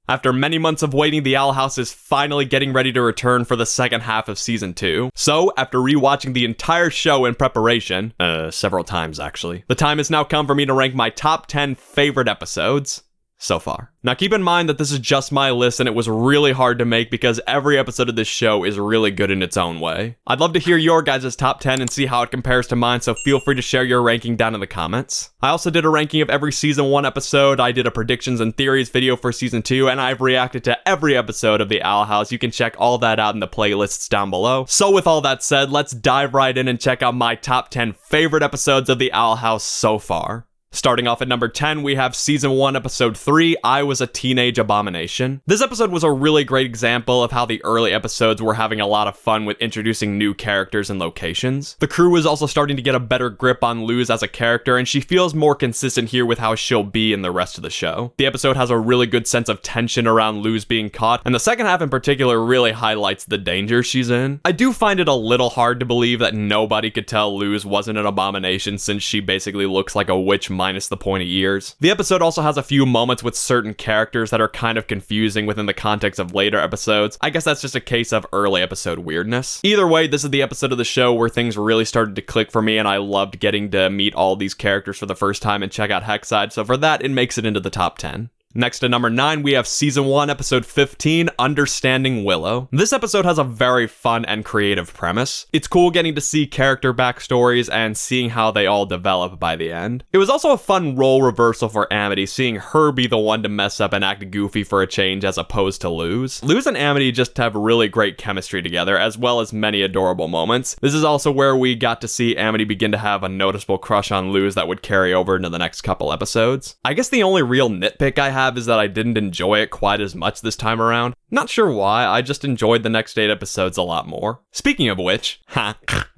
After many months of waiting, the Owl House is finally getting ready to return for the second half of season 2. So, after rewatching the entire show in preparation, several times actually, the time has now come for me to rank my top 10 favorite episodes so far. Now keep in mind that this is just my list and it was really hard to make because every episode of this show is really good in its own way. I'd love to hear your guys' top 10 and see how it compares to mine, so feel free to share your ranking down in the comments. I also did a ranking of every season 1 episode, I did a predictions and theories video for season 2, and I've reacted to every episode of the Owl House. You can check all that out in the playlists down below. So with all that said, let's dive right in and check out my top 10 favorite episodes of the Owl House so far. Starting off at number 10, we have Season 1, Episode 3, I Was a Teenage Abomination. This episode was a really great example of how the early episodes were having a lot of fun with introducing new characters and locations. The crew is also starting to get a better grip on Luz as a character, and she feels more consistent here with how she'll be in the rest of the show. The episode has a really good sense of tension around Luz being caught, and the second half in particular really highlights the danger she's in. I do find it a little hard to believe that nobody could tell Luz wasn't an abomination since she basically looks like a witch minus the pointy ears. The episode also has a few moments with certain characters that are kind of confusing within the context of later episodes. I guess that's just a case of early episode weirdness. Either way, this is the episode of the show where things really started to click for me, and I loved getting to meet all these characters for the first time and check out Hexside, so for that, it makes it into the top 10. Next to number 9, we have Season 1, Episode 15, Understanding Willow. This episode has a very fun and creative premise. It's cool getting to see character backstories and seeing how they all develop by the end. It was also a fun role reversal for Amity, seeing her be the one to mess up and act goofy for a change as opposed to Luz. Luz and Amity just have really great chemistry together, as well as many adorable moments. This is also where we got to see Amity begin to have a noticeable crush on Luz that would carry over into the next couple episodes. I guess the only real nitpick I have is that I didn't enjoy it quite as much this time around. Not sure why, I just enjoyed the next 8 episodes a lot more. Speaking of which,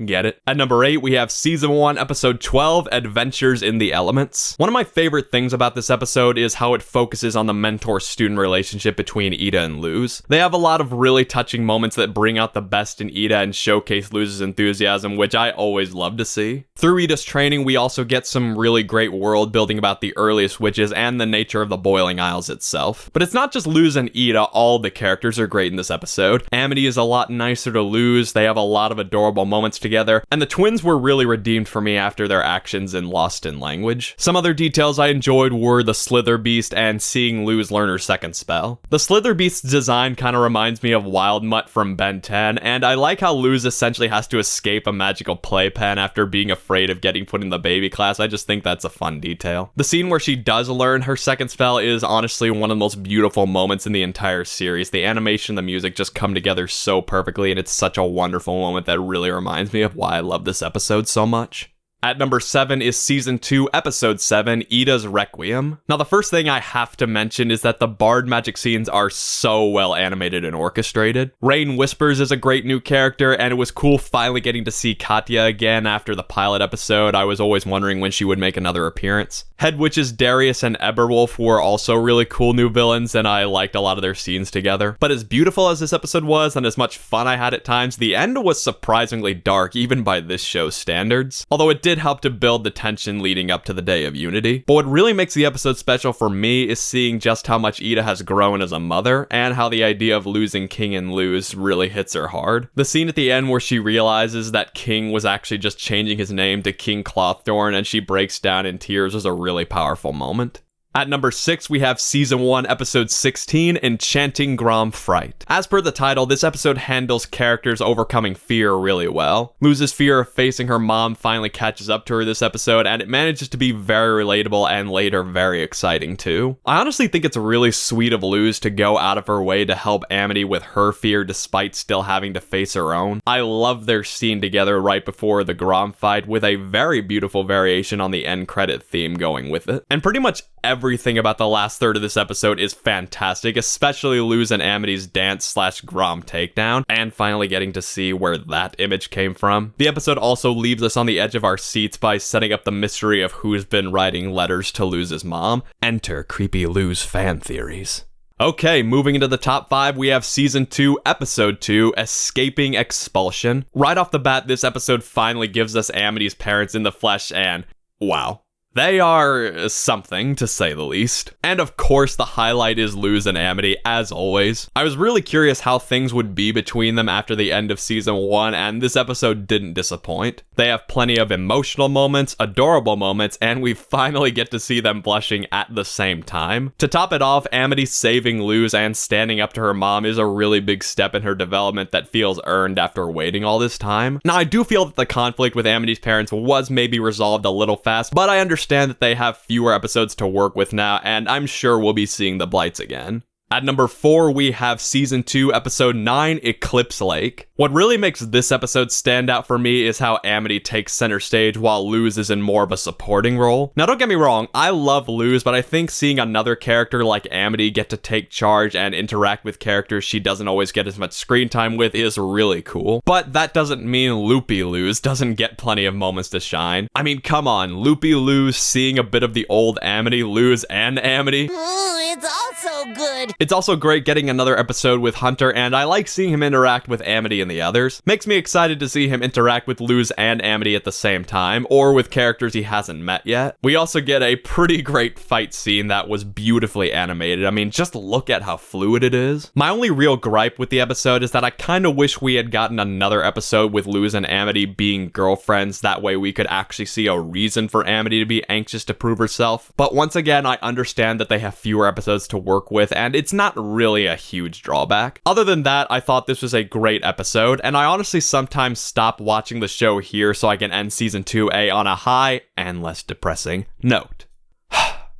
get it? At number 8, we have Season 1, Episode 12, Adventures in the Elements. One of my favorite things about this episode is how it focuses on the mentor-student relationship between Ida and Luz. They have a lot of really touching moments that bring out the best in Ida and showcase Luz's enthusiasm, which I always love to see. Through Ida's training, we also get some really great world building about the earliest witches and the nature of the Boiling Isles itself. But it's not just Luz and Ida, all the characters are great in this episode. Amity is a lot nicer to Luz, they have a lot of adorable moments together, and the twins were really redeemed for me after their actions in Lost in Language. Some other details I enjoyed were the Slither Beast and seeing Luz learn her second spell. The Slither Beast's design kind of reminds me of Wild Mutt from Ben 10, and I like how Luz essentially has to escape a magical playpen after being afraid of getting put in the baby class. I just think that's a fun detail. The scene where she does learn her second spell is honestly one of the most beautiful moments in the entire series. The animation and the music just come together so perfectly, and it's such a wonderful moment that really reminds me of why I love this episode so much. At number 7 is Season 2, Episode 7, Ida's Requiem. Now, the first thing I have to mention is that the bard magic scenes are so well animated and orchestrated. Rain Whispers is a great new character, and it was cool finally getting to see Katya again after the pilot episode. I was always wondering when she would make another appearance. Head Witches Darius and Eberwolf were also really cool new villains, and I liked a lot of their scenes together. But as beautiful as this episode was, and as much fun I had at times, the end was surprisingly dark, even by this show's standards. Although it did help to build the tension leading up to the Day of Unity. But what really makes the episode special for me is seeing just how much Ida has grown as a mother, and how the idea of losing King and Luz really hits her hard. The scene at the end where she realizes that King was actually just changing his name to King Cloththorn and she breaks down in tears was a really powerful moment. At number 6, we have Season 1, Episode 16, Enchanting Grom Fright. As per the title, this episode handles characters overcoming fear really well. Luz's fear of facing her mom finally catches up to her this episode, and it manages to be very relatable and later very exciting too. I honestly think it's really sweet of Luz to go out of her way to help Amity with her fear despite still having to face her own. I love their scene together right before the Grom fight, with a very beautiful variation on the end credit theme going with it. And pretty much everything about the last third of this episode is fantastic, especially Luz and Amity's dance/Grom takedown, and finally getting to see where that image came from. The episode also leaves us on the edge of our seats by setting up the mystery of who's been writing letters to Luz's mom. Enter creepy Luz fan theories. Okay, moving into the top 5, we have Season 2, Episode 2, Escaping Expulsion. Right off the bat, this episode finally gives us Amity's parents in the flesh, and wow. They are something, to say the least. And of course, the highlight is Luz and Amity, as always. I was really curious how things would be between them after the end of season 1, and this episode didn't disappoint. They have plenty of emotional moments, adorable moments, and we finally get to see them blushing at the same time. To top it off, Amity saving Luz and standing up to her mom is a really big step in her development that feels earned after waiting all this time. Now, I do feel that the conflict with Amity's parents was maybe resolved a little fast, but I understand that they have fewer episodes to work with now, and I'm sure we'll be seeing the Blights again. At number 4, we have Season 2, Episode 9, Eclipse Lake. What really makes this episode stand out for me is how Amity takes center stage while Luz is in more of a supporting role. Now, don't get me wrong, I love Luz, but I think seeing another character like Amity get to take charge and interact with characters she doesn't always get as much screen time with is really cool. But that doesn't mean Loopy Luz doesn't get plenty of moments to shine. I mean, come on, Loopy Luz seeing a bit of the old Amity, Luz, and Amity. It's also good. It's also great getting another episode with Hunter, and I like seeing him interact with Amity and the others. Makes me excited to see him interact with Luz and Amity at the same time, or with characters he hasn't met yet. We also get a pretty great fight scene that was beautifully animated. I mean, just look at how fluid it is. My only real gripe with the episode is that I kind of wish we had gotten another episode with Luz and Amity being girlfriends. That way we could actually see a reason for Amity to be anxious to prove herself. But once again, I understand that they have fewer episodes to work with, and it's not really a huge drawback. Other than that, I thought this was a great episode, and I honestly sometimes stop watching the show here so I can end Season 2A on a high and less depressing note.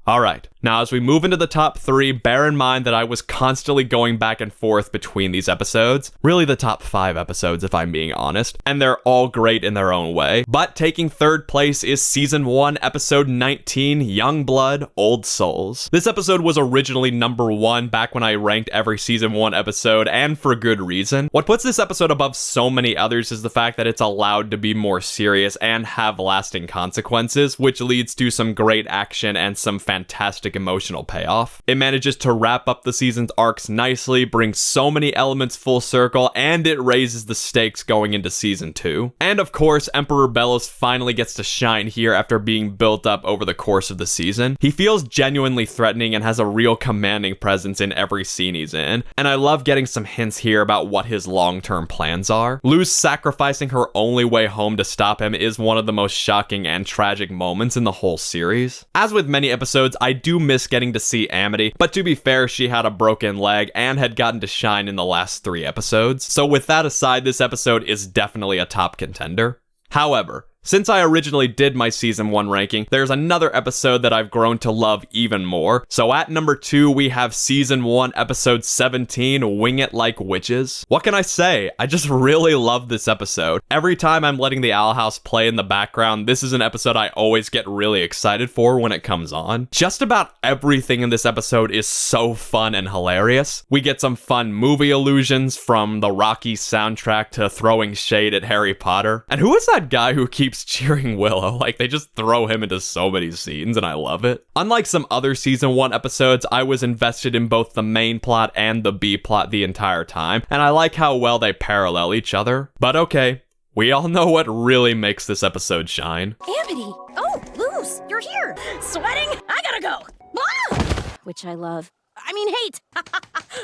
Alright, now as we move into the top 3, bear in mind that I was constantly going back and forth between these episodes. Really the top 5 episodes if I'm being honest, and they're all great in their own way. But taking third place is Season 1, Episode 19, Young Blood, Old Souls. This episode was originally number 1 back when I ranked every Season 1 episode, and for good reason. What puts this episode above so many others is the fact that it's allowed to be more serious and have lasting consequences, which leads to some great action and some fantastic emotional payoff. It manages to wrap up the season's arcs nicely, brings so many elements full circle, and it raises the stakes going into Season 2. And of course, Emperor Bellos finally gets to shine here after being built up over the course of the season. He feels genuinely threatening and has a real commanding presence in every scene he's in, and I love getting some hints here about what his long-term plans are. Luz sacrificing her only way home to stop him is one of the most shocking and tragic moments in the whole series. As with many episodes, I do miss getting to see Amity, but to be fair, she had a broken leg and had gotten to shine in the last 3 episodes. So with that aside, this episode is definitely a top contender. However, since I originally did my Season 1 ranking, there's another episode that I've grown to love even more. So at number 2, we have Season 1, Episode 17, Wing It Like Witches. What can I say? I just really love this episode. Every time I'm letting the Owl House play in the background, this is an episode I always get really excited for when it comes on. Just about everything in this episode is so fun and hilarious. We get some fun movie allusions, from the Rocky soundtrack to throwing shade at Harry Potter. And who is that guy who keeps cheering Willow? Like, they just throw him into so many scenes, and I love it. Unlike some other Season 1 episodes, I was invested in both the main plot and the B plot the entire time, and I like how well they parallel each other. But okay, we all know what really makes this episode shine. Amity! Oh, Luz, you're here! Sweating? I gotta go! Ah! Which I love. I mean, hate!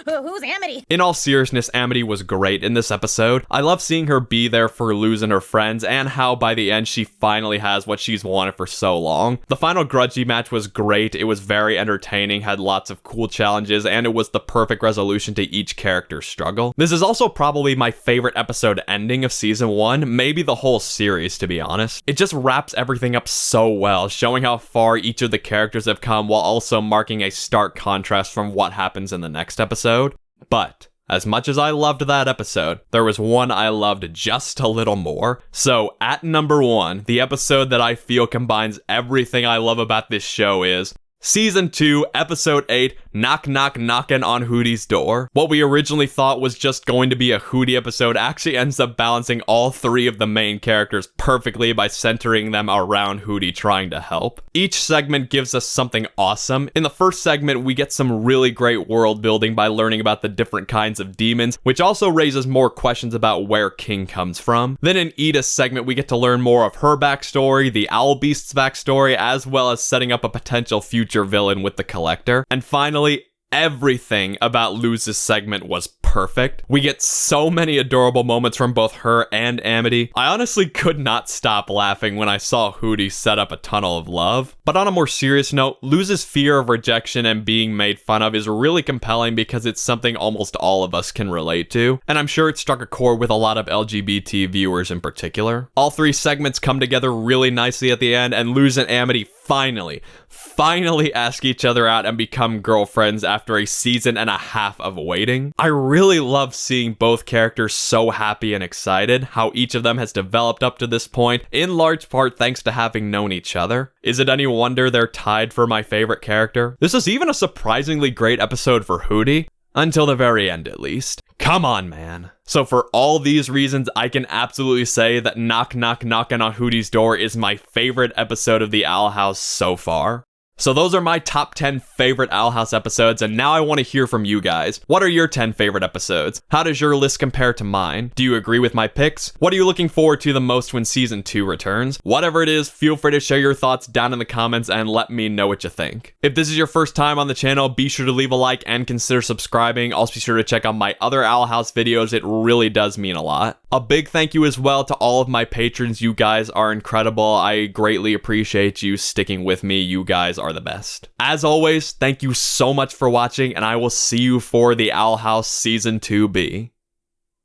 Who's Amity? In all seriousness, Amity was great in this episode. I love seeing her be there for Luz and her friends, and how by the end she finally has what she's wanted for so long. The final grudgy match was great, it was very entertaining, had lots of cool challenges, and it was the perfect resolution to each character's struggle. This is also probably my favorite episode ending of Season 1, maybe the whole series to be honest. It just wraps everything up so well, showing how far each of the characters have come while also marking a stark contrast from what happens in the next episode. But as much as I loved that episode, there was one I loved just a little more. So at number 1, the episode that I feel combines everything I love about this show is Season 2, Episode 8, Knock Knock Knockin' on Hootie's Door. What we originally thought was just going to be a Hootie episode actually ends up balancing all three of the main characters perfectly by centering them around Hootie trying to help. Each segment gives us something awesome. In the first segment, we get some really great world building by learning about the different kinds of demons, which also raises more questions about where King comes from. Then in Edith's segment, we get to learn more of her backstory, the Owl Beast's backstory, as well as setting up a potential future villain with the Collector. And finally, everything about Luz's segment was perfect. We get so many adorable moments from both her and Amity. I honestly could not stop laughing when I saw Hootie set up a tunnel of love. But on a more serious note, Luz's fear of rejection and being made fun of is really compelling because it's something almost all of us can relate to, and I'm sure it struck a chord with a lot of LGBT viewers in particular. All three segments come together really nicely at the end, and Luz and Amity finally ask each other out and become girlfriends after a season and a half of waiting. I really love seeing both characters so happy and excited, how each of them has developed up to this point, in large part thanks to having known each other. Is it any wonder they're tied for my favorite character? This was even a surprisingly great episode for Hootie. Until the very end, at least. Come on, man. So for all these reasons, I can absolutely say that Knock Knock Knockin' on Hootie's Door is my favorite episode of the Owl House so far. So those are my top 10 favorite Owl House episodes, and now I want to hear from you guys. What are your 10 favorite episodes? How does your list compare to mine? Do you agree with my picks? What are you looking forward to the most when Season 2 returns? Whatever it is, feel free to share your thoughts down in the comments and let me know what you think. If this is your first time on the channel, be sure to leave a like and consider subscribing. Also be sure to check out my other Owl House videos, it really does mean a lot. A big thank you as well to all of my patrons, you guys are incredible. I greatly appreciate you sticking with me, you guys are the best. As always, thank you so much for watching, and I will see you for the Owl House Season 2B.